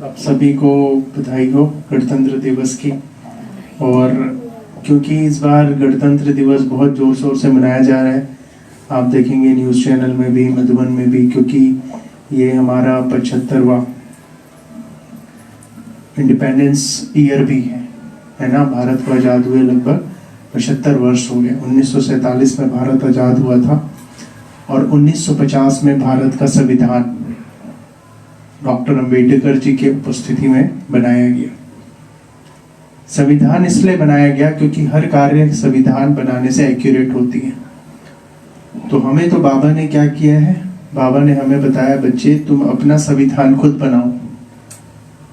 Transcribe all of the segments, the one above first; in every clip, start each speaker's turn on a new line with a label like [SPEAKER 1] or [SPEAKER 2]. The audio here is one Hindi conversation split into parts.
[SPEAKER 1] आप सभी को बधाई हो गणतंत्र दिवस की। और क्योंकि इस बार गणतंत्र दिवस बहुत जोर शोर से मनाया जा रहा है, आप देखेंगे न्यूज़ चैनल में भी, मधुबन में भी, क्योंकि ये हमारा 75वां इंडिपेंडेंस ईयर भी है ना। भारत को आज़ाद हुए लगभग 75 वर्ष हो गए। 1947 में भारत आज़ाद हुआ था और 1950 में भारत का संविधान डॉक्टर अंबेडकर जी के उपस्थिति में बनाया गया। संविधान इसलिए बनाया गया क्योंकि हर कार्य संविधान बनाने से एक्यूरेट होती है। तो हमें तो बाबा ने क्या किया है, बाबा ने हमें बताया बच्चे तुम अपना संविधान खुद बनाओ।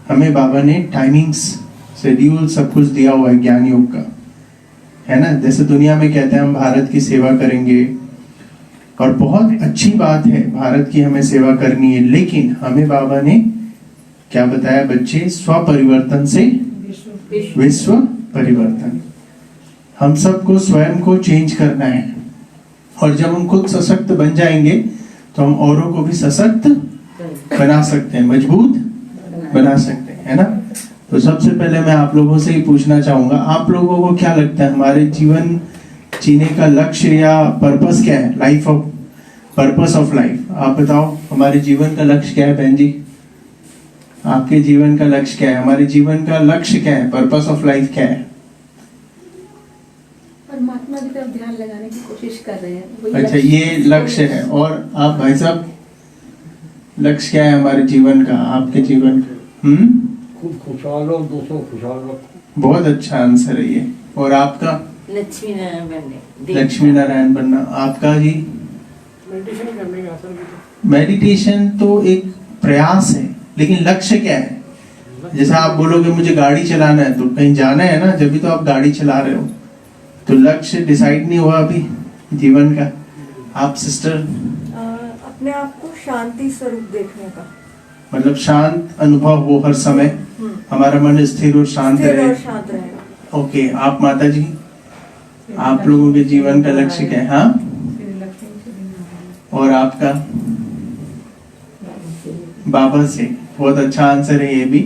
[SPEAKER 1] हमें बाबा ने टाइमिंग्स, शेड्यूल सब कुछ दिया हुआ है ज्ञान योग का, है ना। जैसे दुनिया में कहते हैं हम भारत की सेवा करेंगे, और बहुत अच्छी बात है, भारत की हमें सेवा करनी है, लेकिन हमें बाबा ने क्या बताया बच्चे, स्व परिवर्तन से विश्व परिवर्तन। हम सबको स्वयं को चेंज करना है, और जब हम खुद सशक्त बन जाएंगे तो हम औरों को भी सशक्त बना सकते हैं, मजबूत बना सकते हैं, है ना। तो सबसे पहले मैं आप लोगों से ही पूछना चाहूंगा, आप लोगों को क्या लगता है हमारे जीवन जीने का लक्ष्य या पर्पस क्या है, life of purpose of life. आप बताओ हमारे जीवन का लक्ष्य क्या है बहन जी, आपके जीवन का लक्ष्य क्या है, हमारे जीवन का लक्ष्य क्या है, पर्पस ऑफ लाइफ क्या है।
[SPEAKER 2] परमात्मा की तरफ ध्यान लगाने की कोशिश कर रहे हैं।
[SPEAKER 1] अच्छा, ये लक्ष्य है। और आप भाई साहब, लक्ष्य क्या है हमारे जीवन का, आपके जीवन का?
[SPEAKER 3] खुद खुशहाल हो, दूसरों खुशहाल रखो।
[SPEAKER 1] बहुत अच्छा आंसर है ये। और आपका?
[SPEAKER 4] लक्ष्मी नारायण बनने।
[SPEAKER 1] लक्ष्मी नारायण बनना। आपका जी?
[SPEAKER 3] मेडिटेशन करने का असर।
[SPEAKER 1] मेडिटेशन तो एक प्रयास है, लेकिन लक्ष्य क्या है? जैसे आप बोलोगे मुझे गाड़ी चलाना है, तो कहीं जाना है ना, जब भी तो आप गाड़ी चला रहे हो। तो लक्ष्य डिसाइड नहीं हुआ अभी जीवन का। आप सिस्टर?
[SPEAKER 2] अपने आप को शांति स्वरूप देखने का,
[SPEAKER 1] मतलब शांत अनुभव हो हर समय, हमारा मन स्थिर और शांत रहेगा। ओके, आप माता जी, आप लोगों के जीवन का लक्ष्य क्या है? हाँ, और आपका? बाबा से। बहुत अच्छा आंसर है ये भी,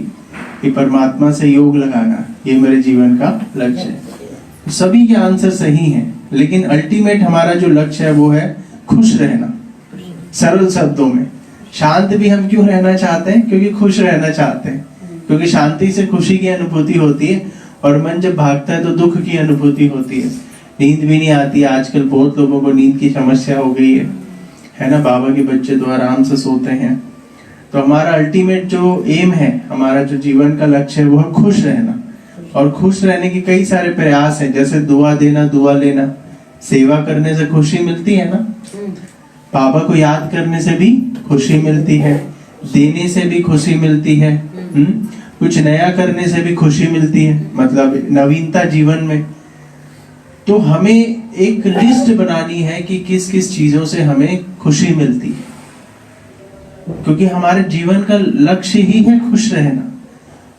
[SPEAKER 1] कि परमात्मा से योग लगाना, ये मेरे जीवन का लक्ष्य है। सभी के आंसर सही हैं, लेकिन अल्टीमेट हमारा जो लक्ष्य है वो है खुश रहना। सरल शब्दों में, शांत भी हम क्यों रहना चाहते हैं? क्योंकि खुश रहना चाहते हैं, क्योंकि शांति से खुशी की अनुभूति होती है, और मन जब भागता है तो दुख की अनुभूति होती है। नींद भी नहीं आती, आजकल बहुत लोगों को नींद की समस्या हो गई है ना। बाबा के बच्चे तो आराम से सोते हैं। तो हमारा अल्टीमेट जो एम है, हमारा जो जीवन का लक्ष्य है, वो है खुश रहना। और खुश रहने के कई सारे प्रयास हैं, जैसे दुआ देना, दुआ लेना, सेवा करने से खुशी मिलती है ना, बाबा को याद करने से भी खुशी मिलती है, देने से भी खुशी मिलती है, कुछ नया करने से भी खुशी मिलती है, मतलब नवीनता जीवन में। तो हमें एक लिस्ट बनानी है कि किस किस चीजों से हमें खुशी मिलती है, क्योंकि हमारे जीवन का लक्ष्य ही है खुश रहना।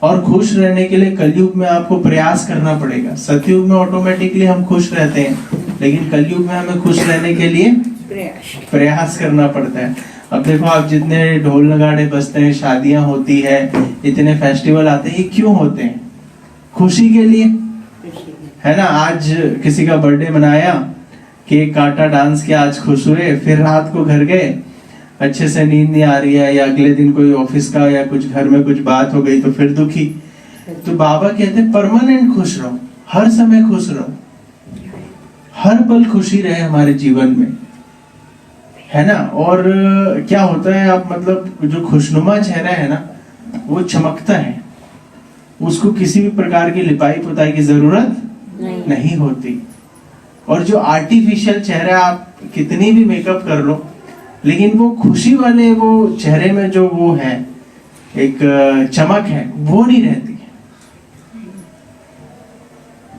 [SPEAKER 1] और खुश रहने के लिए कलयुग में आपको प्रयास करना पड़ेगा। सतयुग में ऑटोमेटिकली हम खुश रहते हैं, लेकिन कलयुग में हमें खुश रहने के लिए प्रयास करना पड़ता है। अब देखो, आप जितने ढोल नगाड़े बजते हैं, शादियां होती है, इतने फेस्टिवल आते हैं, ये क्यों होते हैं? खुशी के लिए, है ना। आज किसी का बर्थडे मनाया, केक काटा, डांस किया, आज खुश हुए, फिर रात को घर गए, अच्छे से नींद नहीं आ रही है, या अगले दिन कोई ऑफिस का या कुछ घर में कुछ बात हो गई तो फिर दुखी। तो बाबा कहते हैं परमानेंट खुश रहो, हर समय खुश रहो, हर पल खुशी रहे हमारे जीवन में, है ना। और क्या होता है, आप मतलब जो खुशनुमा चेहरा है ना, वो चमकता है, उसको किसी भी प्रकार की लिपाई पुताई की जरूरत नहीं होती। और जो आर्टिफिशियल चेहरा, आप कितनी भी मेकअप कर लो, लेकिन वो खुशी वाले वो चेहरे में जो वो है एक चमक है, वो नहीं रहती है।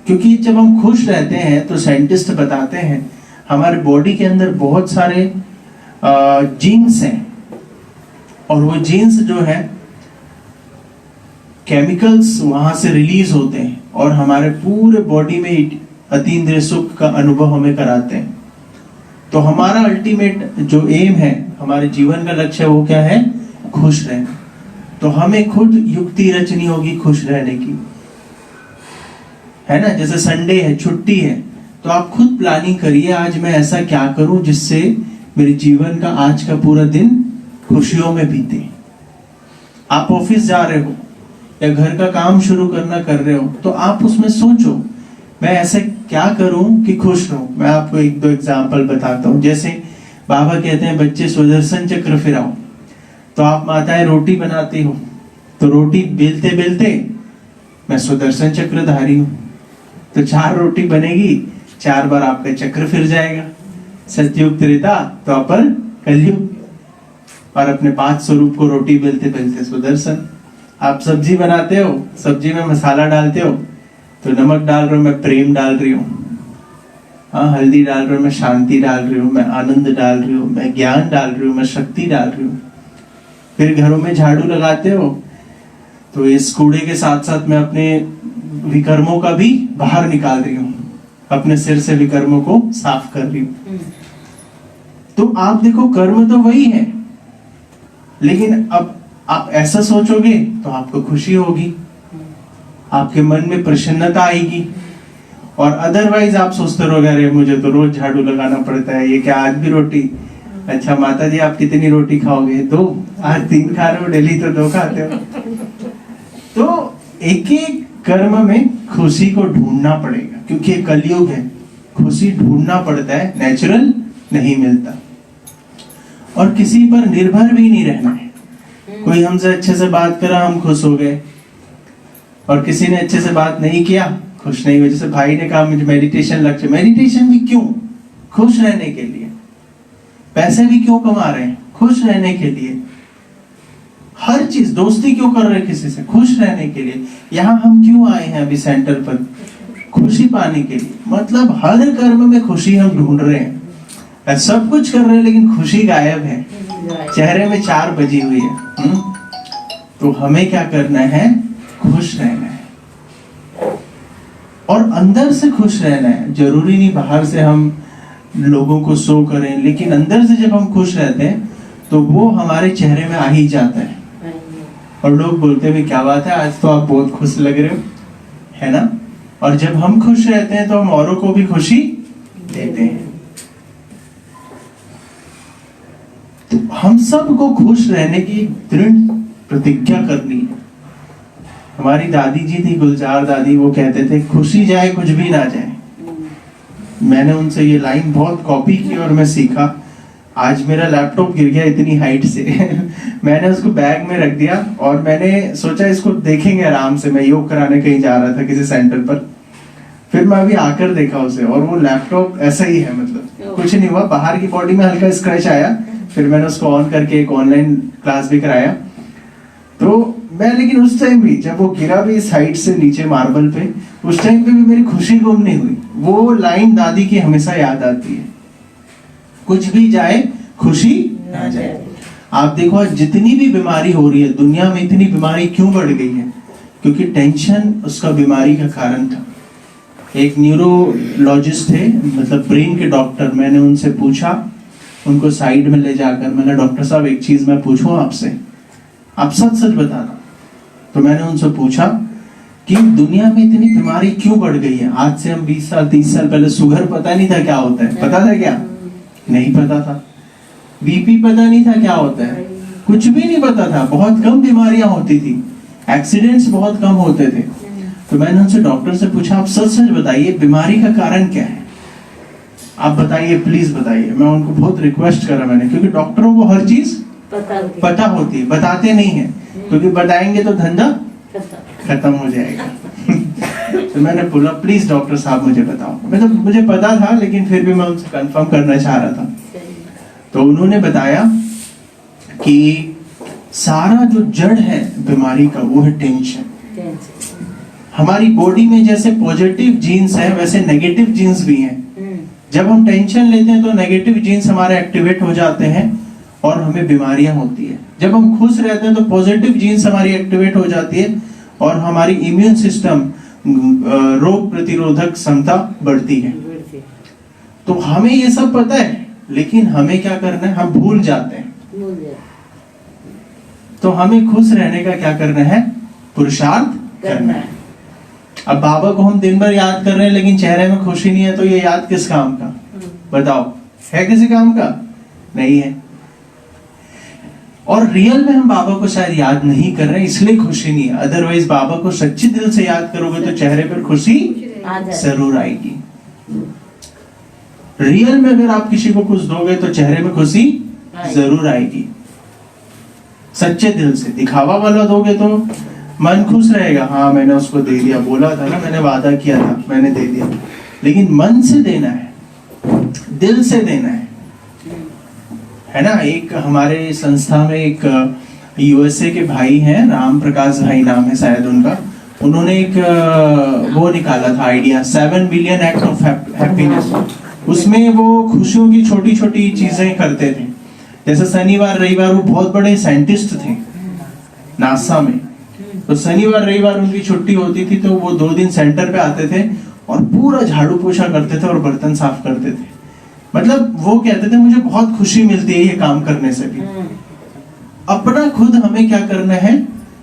[SPEAKER 1] क्योंकि जब हम खुश रहते हैं तो साइंटिस्ट बताते हैं हमारे बॉडी के अंदर बहुत सारे जीन्स हैं, और वो जीन्स जो है केमिकल्स वहां से रिलीज होते हैं, और हमारे पूरे बॉडी में अतीन्द्रिय सुख का अनुभव हमें कराते हैं। तो हमारा अल्टीमेट जो एम है, हमारे जीवन का लक्ष्य, वो क्या है? खुश रहना। तो हमें खुद युक्ति रचनी होगी खुश रहने की, है ना। जैसे संडे है, छुट्टी है, तो आप खुद प्लानिंग करिए, आज मैं ऐसा क्या करूं जिससे मेरे जीवन का आज का पूरा दिन खुशियों में बीते। आप ऑफिस जा रहे हो या घर का काम शुरू करना कर रहे हो, तो आप उसमें सोचो मैं ऐसे क्या करूं कि खुश रहूं। मैं आपको एक दो एग्जांपल बताता हूं। जैसे बाबा कहते हैं बच्चे सुदर्शन चक्र फिराओ, तो आप माताएं रोटी बनाती हो, तो रोटी बेलते बेलते मैं सुदर्शन चक्रधारी हूं, तो 4 रोटी बनेगी, 4 बार आपका चक्र फिर जाएगा। सतयुग त्रेता द्वापर कलयुग, और अपने 5 स्वरूप को रोटी बेलते बेलते सुदर्शन। आप सब्जी बनाते हो, सब्जी में मसाला डालते हो, तो नमक डाल रहा हूं मैं, प्रेम डाल रही हूँ, हाँ हल्दी डाल रही हूँ मैं, शांति डाल रही हूँ मैं, आनंद डाल रही हूँ मैं, ज्ञान डाल रही हूँ मैं, शक्ति डाल रही हूँ। फिर घरों में झाड़ू लगाते हो, तो इस कूड़े के साथ साथ मैं अपने विकर्मों का भी बाहर निकाल रही हूँ, अपने सिर से विकर्मों को साफ कर रही हूँ। तो आप देखो कर्म तो वही है, लेकिन अब आप ऐसा सोचोगे तो आपको खुशी होगी, आपके मन में प्रसन्नता आएगी। और अदरवाइज आप सोचते रहोगे अरे मुझे तो रोज झाड़ू लगाना पड़ता है, ये क्या आज भी रोटी। अच्छा माता जी आप कितनी रोटी खाओगे? 2, आज 3 खा रहे हो, डेली तो 2 खाते हो। तो एक एक कर्म में खुशी को ढूंढना पड़ेगा, क्योंकि ये कलयुग है, खुशी ढूंढना पड़ता है, नेचुरल नहीं मिलता। और किसी पर निर्भर भी नहीं रहना है। कोई हमसे अच्छे से बात करा, हम खुश हो गए, और किसी ने अच्छे से बात नहीं किया, खुश नहीं हुए। जैसे भाई ने कहा मुझे मेडिटेशन लक्ष्य, मेडिटेशन भी क्यों? खुश रहने के लिए। पैसे भी क्यों कमा रहे हैं? खुश रहने के लिए। हर चीज, दोस्ती क्यों कर रहे हैं किसी से? खुश रहने के लिए। यहाँ हम क्यों आए हैं अभी सेंटर पर? खुशी पाने के लिए। मतलब हर कर्म में खुशी हम ढूंढ रहे हैं, सब कुछ कर रहे हैं, लेकिन खुशी गायब है, चेहरे में 4 बजी हुई है। तो हमें क्या करना है? खुश रहना है, और अंदर से खुश रहना है। जरूरी नहीं बाहर से हम लोगों को शो करें, लेकिन अंदर से जब हम खुश रहते हैं तो वो हमारे चेहरे में आ ही जाता है, और लोग बोलते हैं क्या बात है, आज तो आप बहुत खुश लग रहे हो, है ना। और जब हम खुश रहते हैं तो हम औरों को भी खुशी देते हैं। तो हम सबको खुश रहने की दृढ़ प्रतिज्ञा करनी है। हमारी दादी जी थी, गुलजार दादी, वो कहते थे खुशी जाए कुछ भी ना जाए। मैंने उनसे ये लाइन बहुत कॉपी की और मैं सीखा। आज मेरा लैपटॉप गिर गया इतनी हाइट से मैंने उसको बैग में रख दिया, और मैंने सोचा इसको देखेंगे आराम से। मैं योग कराने कहीं जा रहा था किसी सेंटर पर, फिर मैं अभी आकर देखा उसे, और वो लैपटॉप ऐसा ही है, मतलब कुछ नहीं हुआ, बाहर की बॉडी में हल्का स्क्रैच आया। फिर मैंने उसको ऑन करके एक ऑनलाइन क्लास भी कराया। तो मैं, लेकिन उस टाइम भी जब वो गिरा भी इस हाइट से नीचे मार्बल पे, उस टाइम पे भी मेरी खुशी गुम नहीं हुई। वो लाइन दादी की हमेशा याद आती है, कुछ भी जाए खुशी ना जाए। आप देखो आज जितनी भी बीमारी हो रही है दुनिया में, इतनी बीमारी क्यों बढ़ गई है? क्योंकि टेंशन उसका बीमारी का कारण था। एक न्यूरोलॉजिस्ट थे, मतलब ब्रेन के डॉक्टर, मैंने उनसे पूछा, उनको साइड में ले जाकर मैंने, डॉक्टर साहब एक चीज मैं पूछूं आपसे, आप सच सच बताना। तो मैंने उनसे पूछा कि दुनिया में इतनी बीमारी क्यों बढ़ गई है? आज से हम 20 साल 30 साल पहले शुगर पता नहीं था क्या होता है, पता था क्या? नहीं पता था। बीपी पता नहीं था क्या होता है, कुछ भी नहीं पता था। बहुत कम बीमारियां होती थी, एक्सीडेंट्स बहुत कम होते थे। तो मैंने उनसे, डॉक्टर से पूछा आप सच सच बताइए बीमारी का कारण क्या है, आप बताइए प्लीज बताइए। मैं उनको बहुत रिक्वेस्ट करा मैंने, क्योंकि डॉक्टरों को हर चीज पता होती है, बताते नहीं है, क्योंकि बताएंगे तो धंधा खत्म हो जाएगा तो मैंने बोला प्लीज डॉक्टर साहब मुझे बताओ। मतलब मुझे पता था, लेकिन फिर भी मैं उनसे कंफर्म करना चाह रहा था। तो उन्होंने बताया कि सारा जो जड़ है बीमारी का वो है टेंशन। हमारी बॉडी में जैसे पॉजिटिव जीन्स है, वैसे नेगेटिव जीन्स भी हैं। जब हम टेंशन लेते हैं तो नेगेटिव जीन्स हमारे एक्टिवेट हो जाते हैं और हमें बीमारियां होती है। जब हम खुश रहते हैं तो पॉजिटिव जीन्स हमारी एक्टिवेट हो जाती है और हमारी इम्यून सिस्टम, रोग प्रतिरोधक क्षमता बढ़ती है। तो हमें ये सब पता है, लेकिन हमें क्या करना है, हम भूल जाते हैं। तो हमें खुश रहने का क्या करना है? पुरुषार्थ करना है। अब बाबा को हम दिन भर याद कर रहे हैं लेकिन चेहरे में खुशी नहीं है, तो ये याद किस काम का? बताओ, है किसी काम का? नहीं है। और रियल में हम बाबा को शायद याद नहीं कर रहे हैं, इसलिए खुशी नहीं है। अदरवाइज बाबा को सच्चे दिल से याद करोगे तो चेहरे पर खुशी जरूर आएगी। रियल में अगर आप किसी को कुछ दोगे तो चेहरे में खुशी जरूर आएगी। सच्चे दिल से। दिखावा वाला दोगे तो मन खुश रहेगा, हाँ मैंने उसको दे दिया, बोला था ना, मैंने वादा किया था, मैंने दे दिया। लेकिन मन से देना है, दिल से देना है ना। एक हमारे संस्था में एक यूएसए के भाई हैं, राम प्रकाश भाई नाम है शायद उनका, उन्होंने एक वो निकाला था idea, 7 billion act of happiness. उसमें वो खुशियों की छोटी छोटी चीजें करते थे। जैसे शनिवार रविवार, वो बहुत बड़े साइंटिस्ट थे नासा में, तो शनिवार रविवार उनकी छुट्टी होती थी, तो वो 2 दिन सेंटर पे आते थे और पूरा झाड़ू पोछा करते थे और बर्तन साफ करते थे। मतलब वो कहते थे मुझे बहुत खुशी मिलती है ये काम करने से भी। अपना खुद हमें क्या करना है?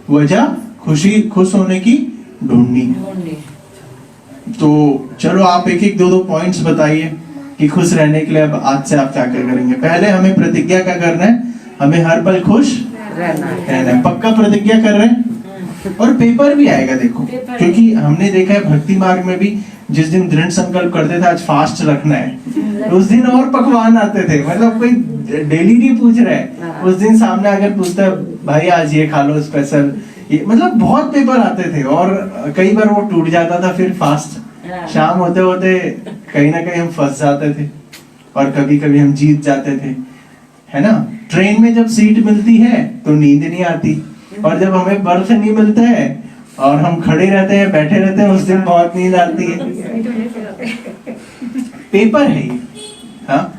[SPEAKER 1] वजह खुश होने की ढूंढनी है। तो चलो आप एक एक 2 पॉइंट्स बताइए कि खुश रहने के लिए अब आज से आप क्या क्या करेंगे। पहले हमें प्रतिज्ञा क्या करना है? हमें हर पल खुश रहना है। पक्का प्रतिज्ञा कर रहे हैं? और पेपर भी आएगा देखो, क्योंकि हमने देखा है भक्ति मार्ग में भी जिस दिन दृढ़ संकल्प करते थे आज फास्ट रखना है, उस दिन और पकवान आते थे। मतलब कोई डेली नहीं पूछ रहा है, उस दिन सामने आकर पूछता है भाई आज ये खा लो स्पेशल, मतलब बहुत पेपर आते थे। और कई बार वो टूट जाता था, फिर फास्ट शाम होते होते कहीं ना कहीं हम फंस जाते थे और कभी कभी हम जीत जाते थे, है ना। ट्रेन में जब सीट मिलती है तो नींद नहीं आती, और जब हमें बर्थ नहीं मिलता है और हम खड़े रहते हैं, बैठे रहते हैं, उस दिन बहुत नींद आती है। पेपर है ये, हाँ।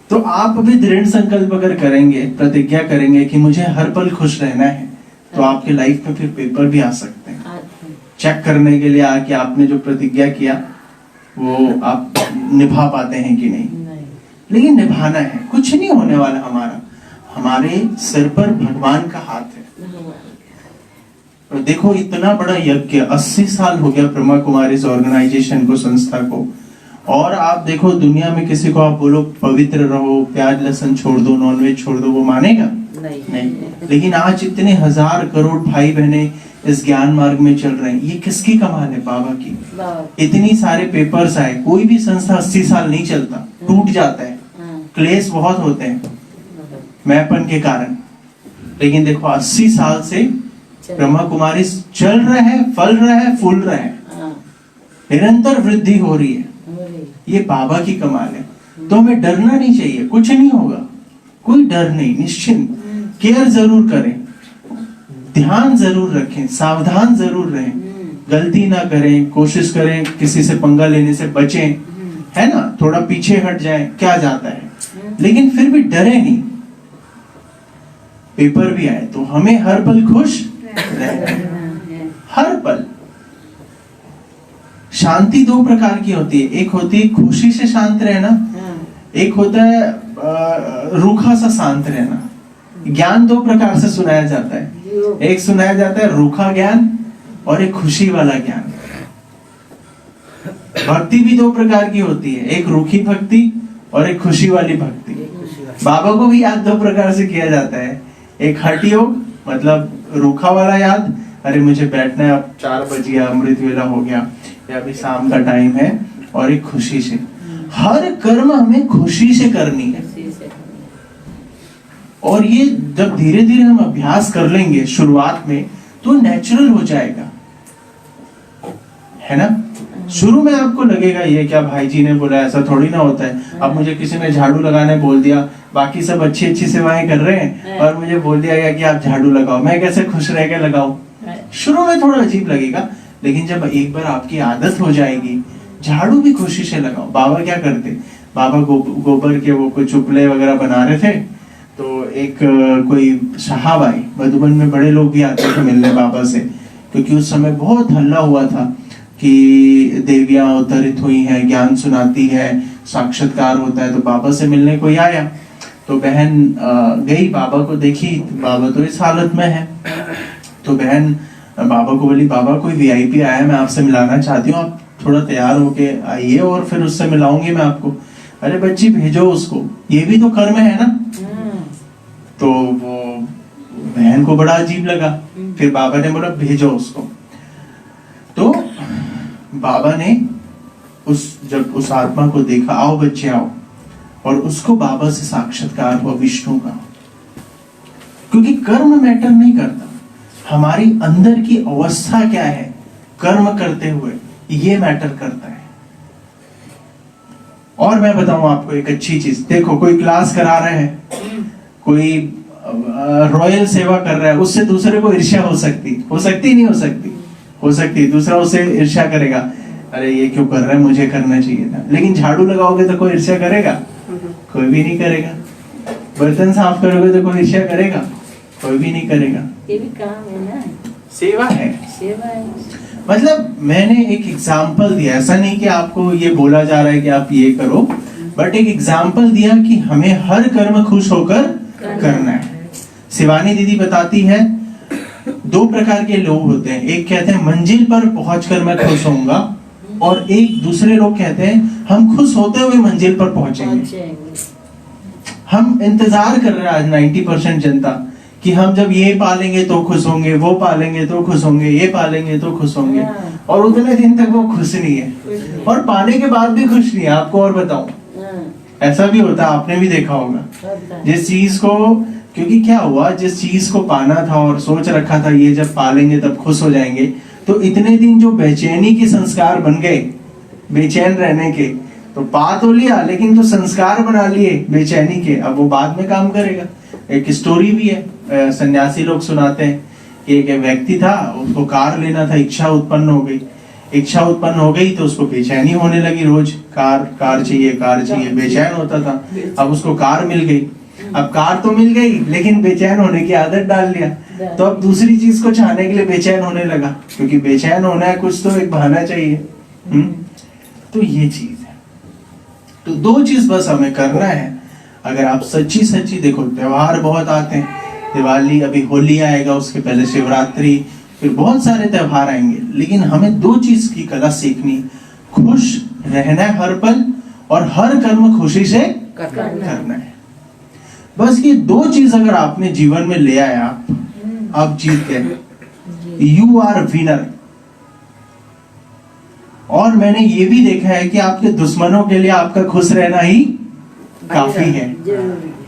[SPEAKER 1] तो आप भी दृढ़ संकल्प अगर करेंगे, प्रतिज्ञा करेंगे कि मुझे हर पल खुश रहना है, तो आपके लाइफ में फिर पेपर भी आ सकते हैं चेक करने के लिए आके आपने जो प्रतिज्ञा किया वो आप निभा पाते हैं कि नहीं। लेकिन निभाना है, कुछ नहीं होने वाला हमारे सिर पर भगवान का हाथ है। और देखो इतना बड़ा यज्ञ, 80 साल हो गया ब्रह्मा कुमारी ऑर्गेनाइजेशन को, संस्था को। और आप देखो दुनिया में किसी को आप बोलो पवित्र रहो, प्याज लहसुन छोड़ दो, नॉनवेज छोड़ दो, वो मानेगा? नहीं। लेकिन आज इतने 1000 करोड़ भाई बहने इस ज्ञान मार्ग में चल रहे हैं। ये किसकी कमाल है? बाबा की। इतनी सारे पेपर्स आए, कोई भी संस्था 80 साल नहीं चलता, टूट जाता है, क्लेश बहुत होते हैं मैंपन के कारण। लेकिन देखो 80 साल से ब्रह्मा कुमारी चल रहा है, फल रहा है, फूल रहा है, निरंतर वृद्धि हो रही है। ये बाबा की कमाल है। तो हमें डरना नहीं चाहिए, कुछ नहीं होगा, कोई डर नहीं, निश्चिंत। केयर जरूर करें, ध्यान जरूर रखें, सावधान जरूर रहें, गलती ना करें, कोशिश करें किसी से पंगा लेने से बचें, है ना। थोड़ा पीछे हट जाएं, क्या जाता है, लेकिन फिर भी डरे नहीं। पेपर भी आए तो हमें हर पल खुश रहना है, हर पल। शांति 2 प्रकार की होती है, एक होती है खुशी से शांत रहना, एक होता है रूखा सा शांत रहना। ज्ञान 2 प्रकार से सुनाया जाता है, एक सुनाया जाता है रूखा ज्ञान और एक खुशी वाला ज्ञान। भक्ति भी 2 प्रकार की होती है, एक रूखी भक्ति और एक खुशी वाली भक्ति। बाबा को भी याद 2 प्रकार से किया जाता है, एक हठ योग मतलब रूखा वाला याद, अरे मुझे बैठना है, अब 4 बज गया, अमृत वेला हो गया, या अभी शाम का टाइम है, और एक खुशी से। हर कर्म हमें खुशी से करनी है। और ये जब धीरे धीरे हम अभ्यास कर लेंगे शुरुआत में, तो नेचुरल हो जाएगा, है ना। शुरू में आपको लगेगा ये क्या भाई जी ने बोला, ऐसा थोड़ी ना होता है। अब मुझे किसी ने झाड़ू लगाने बोल दिया, बाकी सब अच्छी अच्छी सेवाएं कर रहे हैं और मुझे बोल दिया गया कि आप झाड़ू लगाओ, मैं कैसे खुश रह के लगाऊं। शुरू में थोड़ा अजीब लगेगा, लेकिन जब एक बार आपकी आदत हो जाएगी, झाड़ू भी खुशी से लगाओ। बाबा क्या करते, बाबा गोबर के वो कुछ उपले वगैरह बना रहे थे, तो एक कोई साहब आए, मधुबन में बड़े लोग भी आते थे मिलने बाबा से, क्योंकि उस समय बहुत हल्ला हुआ था कि देवियां अवतरित हुई हैं, ज्ञान सुनाती है, साक्षात्कार होता है, तो बाबा से मिलने कोई आया। तो बहन गई, बाबा को देखी, बाबा तो इस हालत में है। तो बहन बाबा को बोली, बाबा कोई वीआईपी आया है, मैं आपसे मिलाना चाहती हूँ, आप थोड़ा तैयार होके आइए और फिर उससे मिलाऊंगी मैं आपको। अरे बच्ची भेजो उसको, ये भी तो कर्म है ना। तो वो बहन को बड़ा अजीब लगा। फिर बाबा ने बोला भेजो उसको। तो बाबा ने जब उस आत्मा को देखा, आओ बच्चे आओ, और उसको बाबा से साक्षात्कार हुआ विष्णु का। क्योंकि कर्म मैटर नहीं करता, हमारी अंदर की अवस्था क्या है कर्म करते हुए, ये मैटर करता है। और मैं बताऊं आपको एक अच्छी चीज, देखो कोई क्लास करा रहा है, कोई रॉयल सेवा कर रहा है, उससे दूसरे को ईर्ष्या हो सकती नहीं हो सकती? हो सकती। दूसरा उससे ईर्ष्या करेगा, अरे ये क्यों कर रहा है, मुझे करना चाहिए था। लेकिन झाड़ू लगाओगे तो कोई ईर्ष्या करेगा? कोई भी नहीं करेगा। बर्तन साफ करोगे तो कोई ईर्ष्या करेगा? कोई भी नहीं करेगा।
[SPEAKER 4] ये भी काम है ना,
[SPEAKER 1] सेवा है।
[SPEAKER 4] सेवा है।
[SPEAKER 1] मतलब मैंने एक एग्जाम्पल दिया, ऐसा नहीं कि आपको ये बोला जा रहा है कि आप ये करो, बट एक एग्जाम्पल दिया कि हमें हर कर्म खुश होकर करना है। शिवानी दीदी बताती है 2 प्रकार के लोग होते हैं, एक कहते हैं मंजिल पर पहुंचकर मैं खुश होऊंगा, और एक दूसरे लोग कहते हैं हम खुश होते हुए मंजिल पर पहुंचेंगे। हम इंतजार कर रहे हैं आज 90% जनता कि हम जब ये पालेंगे तो खुश होंगे, वो पालेंगे तो खुश होंगे, ये पालेंगे तो खुश होंगे, और उतने दिन तक वो खुश नहीं है, और पाने के बाद भी खुश नहीं है। आपको और बताऊं, ऐसा भी होता है, आपने भी देखा होगा। जिस चीज को, क्योंकि क्या हुआ, जिस चीज को पाना था और सोच रखा था ये जब पालेंगे तब खुश हो जाएंगे, तो इतने दिन जो बेचैनी के संस्कार बन गए, बेचैन रहने के, तो पा तो लिया लेकिन तो संस्कार बना लिए बेचैनी के, अब वो बाद में काम करेगा। एक स्टोरी भी है, सन्यासी लोग सुनाते हैं कि एक व्यक्ति था, उसको कार लेना था, इच्छा उत्पन्न हो गई तो उसको बेचैनी होने लगी, रोज कार चाहिए, बेचैन होता था। अब उसको कार मिल गई, अब कार तो मिल गई लेकिन बेचैन होने की आदत डाल लिया, तो अब दूसरी चीज को चाहने के लिए बेचैन होने लगा, क्योंकि बेचैन होना है कुछ तो एक बहाना चाहिए। तो ये चीज है। तो 2 चीज बस हमें करना है। अगर आप सच्ची देखो, त्योहार बहुत आते हैं, दिवाली, अभी होली आएगा, उसके पहले शिवरात्रि, फिर बहुत सारे त्योहार आएंगे, लेकिन हमें 2 चीज की कला सीखनी, खुश रहना है हर पल, और हर कर्म खुशी से करना है। बस ये 2 चीज अगर आपने जीवन में ले आया, आप जीत गए, यू आर विनर। और मैंने ये भी देखा है कि आपके दुश्मनों के लिए आपका खुश रहना ही काफी है।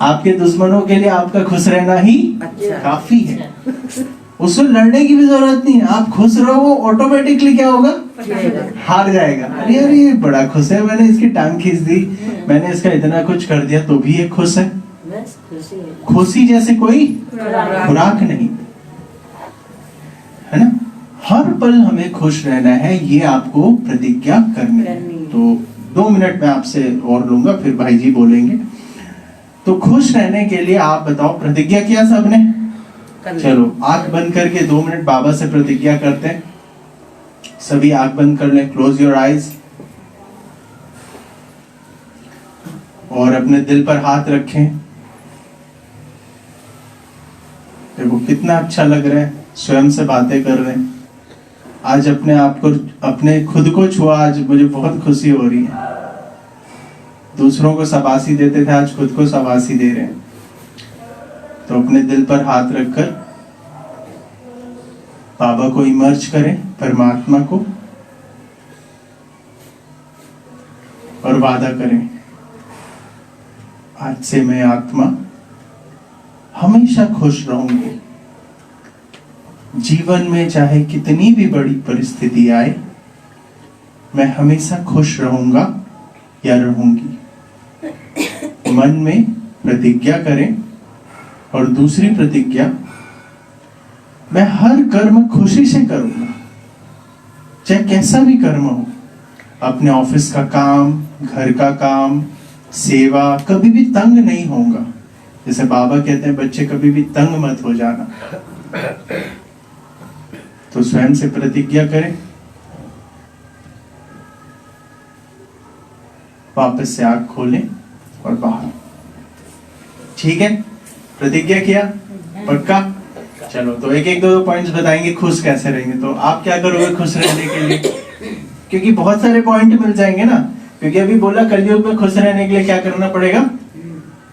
[SPEAKER 1] आपके दुश्मनों के लिए आपका खुश रहना ही काफी है। उससे लड़ने की भी जरूरत नहीं है, आप खुश रहो, वो ऑटोमेटिकली क्या होगा, हार जाएगा। अरे यार ये बड़ा खुश है, मैंने इसकी टांग खींच दी, मैंने इसका इतना कुछ कर दिया, तो भी ये खुश है। खुशी जैसे कोई खुराक नहीं, है ना। हर पल हमें खुश रहना है, ये आपको प्रतिज्ञा करनी है। तो 2 मिनट में आपसे और लूंगा, फिर भाई जी बोलेंगे। तो खुश रहने के लिए आप बताओ, प्रतिज्ञा किया सबने? चलो आंख बंद करके 2 मिनट बाबा से प्रतिज्ञा करते हैं। सभी आंख बंद कर लें, क्लोज योर आईज, और अपने दिल पर हाथ रखें। देखो कितना अच्छा लग रहा है, स्वयं से बातें कर रहे हैं। आज अपने आप को, अपने खुद को छुआ, आज मुझे बहुत खुशी हो रही है। दूसरों को शाबाशी देते थे, आज खुद को शाबाशी दे रहे हैं। तो अपने दिल पर हाथ रखकर बाबा को इमर्ज करें, परमात्मा को, और वादा करें, आज से मैं आत्मा हमेशा खुश रहूंगी। जीवन में चाहे कितनी भी बड़ी परिस्थिति आए, मैं हमेशा खुश रहूंगा या रहूंगी। मन में प्रतिज्ञा करें। और दूसरी प्रतिज्ञा, मैं हर कर्म खुशी से करूंगा, चाहे कैसा भी कर्म हो। अपने ऑफिस का काम, घर का काम, सेवा, कभी भी तंग नहीं होगा। जैसे बाबा कहते हैं, बच्चे कभी भी तंग मत हो जाना। तो स्वयं से प्रतिज्ञा करें। वापस से आंख खोलें और बाहर ठीक है, प्रतिज्ञा किया, पक्का? चलो तो एक एक दो पॉइंट्स बताएंगे खुश कैसे रहेंगे। तो आप क्या करोगे खुश रहने के लिए? क्योंकि बहुत सारे पॉइंट मिल जाएंगे ना, क्योंकि अभी बोला कलयुग में खुश रहने के लिए क्या करना पड़ेगा,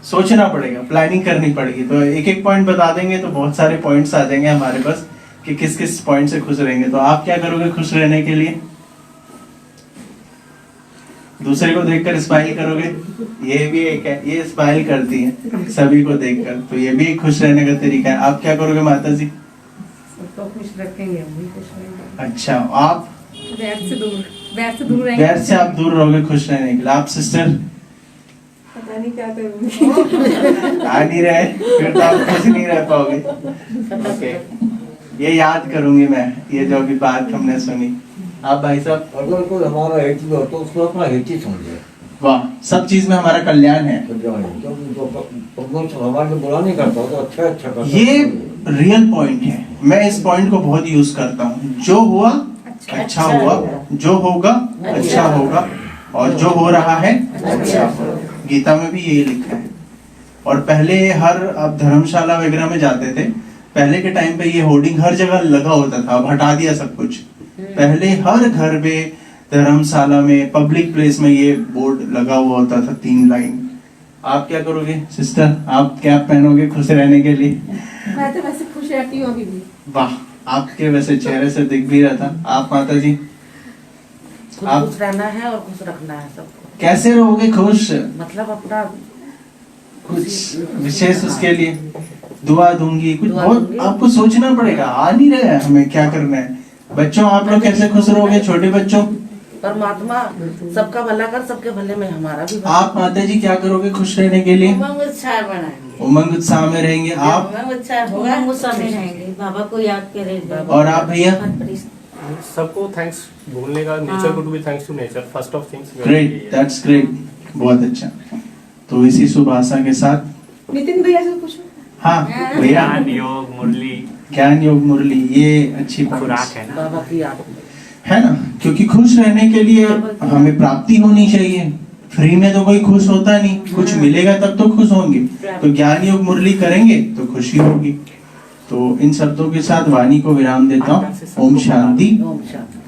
[SPEAKER 1] सोचना पड़ेगा, प्लानिंग करनी पड़ेगी। तो एक एक पॉइंट बता देंगे तो बहुत सारे पॉइंट्स आ जाएंगे हमारे पास कि किस किस पॉइंट से खुश रहेंगे। तो आप क्या करोगे खुश रहने के लिए? दूसरे को देखकर स्माइल करोगे, ये भी एक है, ये स्माइल करती है सभी को देखकर, तो ये भी एक खुश रहने का तरीका है। आप क्या करोगे माता जी?
[SPEAKER 5] सबको खुश रखेंगे, हम भी खुश रहेंगे।
[SPEAKER 1] अच्छा, आप?
[SPEAKER 5] वैर से दूर रहेंगे।
[SPEAKER 1] वैर से आप दूर रहोगे खुश रहने के लिए। आप सिस्टर?
[SPEAKER 2] पता नहीं क्या करूंगी।
[SPEAKER 1] आ नहीं रहे, फिर तो आप खुश नहीं रह पाओगे। ओके, ये याद करूंगी मैं, ये जो अभी बात हमने सुनी। आप भाई साहब?
[SPEAKER 3] अगर कोई हमारा हित हो तो उसको अपना हित ही समझे।
[SPEAKER 1] वाह, सब चीज में हमारा कल्याण है।
[SPEAKER 3] प्रमोशन हमारे लिए बुरा नहीं करता, तो अच्छा अच्छा करता।
[SPEAKER 1] ये रियल पॉइंट है, मैं इस पॉइंट को बहुत यूज करता हूँ। जो हुआ अच्छा हुआ, जो होगा अच्छा होगा, और जो हो रहा है अच्छा होगा। गीता में भी यही लिखा है। और पहले हर, अब धर्मशाला वगैरह में जाते थे, पहले के टाइम पे ये होर्डिंग हर जगह लगा होता था, अब हटा दिया सब कुछ। पहले हर घर में, धर्मशाला में, पब्लिक प्लेस में ये बोर्ड लगा हुआ होता था, 3 लाइन। आप क्या करोगे सिस्टर? आप क्या पहनोगे खुश रहने के लिए?
[SPEAKER 5] मैं तो वैसे खुश रहती हूँ अभी भी।
[SPEAKER 1] वाह, आपके वैसे चेहरे से दिख भी रहा था। आप माता जी? आप
[SPEAKER 6] खुश रहना है और खुश रखना है सबको।
[SPEAKER 1] कैसे रहोगे खुश?
[SPEAKER 6] मतलब अपना
[SPEAKER 1] कुछ विशेष उसके लिए दुआ दूंगी, कुछ
[SPEAKER 6] दुआ
[SPEAKER 1] बहुत
[SPEAKER 6] दूंगी।
[SPEAKER 1] आपको सोचना पड़ेगा, आ नहीं रहा है हमें क्या करना है। बच्चों, आप लोग कैसे खुश रहोगे? छोटे बच्चों?
[SPEAKER 6] परमात्मा सबका भला कर, सबके भले में हमारा भी भला।
[SPEAKER 1] आप माता जी क्या करोगे खुश रहने के लिए?
[SPEAKER 6] उमंग उत्साह बनाएंगे।
[SPEAKER 1] उमंग उत्साह में रहेंगे। आप?
[SPEAKER 6] उमंग उत्साह होगा।
[SPEAKER 4] गुस्सा में रहेंगे, बाबा को याद करेंगे।
[SPEAKER 1] और आप भैया?
[SPEAKER 7] सबको थैंक्स बोलने का, नेचर को to be thanks to nature first of things.
[SPEAKER 1] Great, that's great, बहुत अच्छा। तो इसी शुभ आशा के साथ
[SPEAKER 5] नितिन भैया से पूछो।
[SPEAKER 1] हाँ भैया,
[SPEAKER 7] ज्ञान योग मुरली
[SPEAKER 1] ज्ञान योग मुरली, ये अच्छी
[SPEAKER 7] खुराक है ना।
[SPEAKER 6] बाबा की याद
[SPEAKER 1] है ना, क्योंकि खुश रहने के लिए हमें प्राप्ति होनी चाहिए। फ्री में तो कोई खुश होता नहीं, कुछ मिलेगा तब तो खुश होंगे। तो ज्ञान योग मुरली करेंगे तो खुशी होगी। तो इन शब्दों के साथ वाणी को विराम देता हूँ। ओम शांति।
[SPEAKER 6] ओम शांति।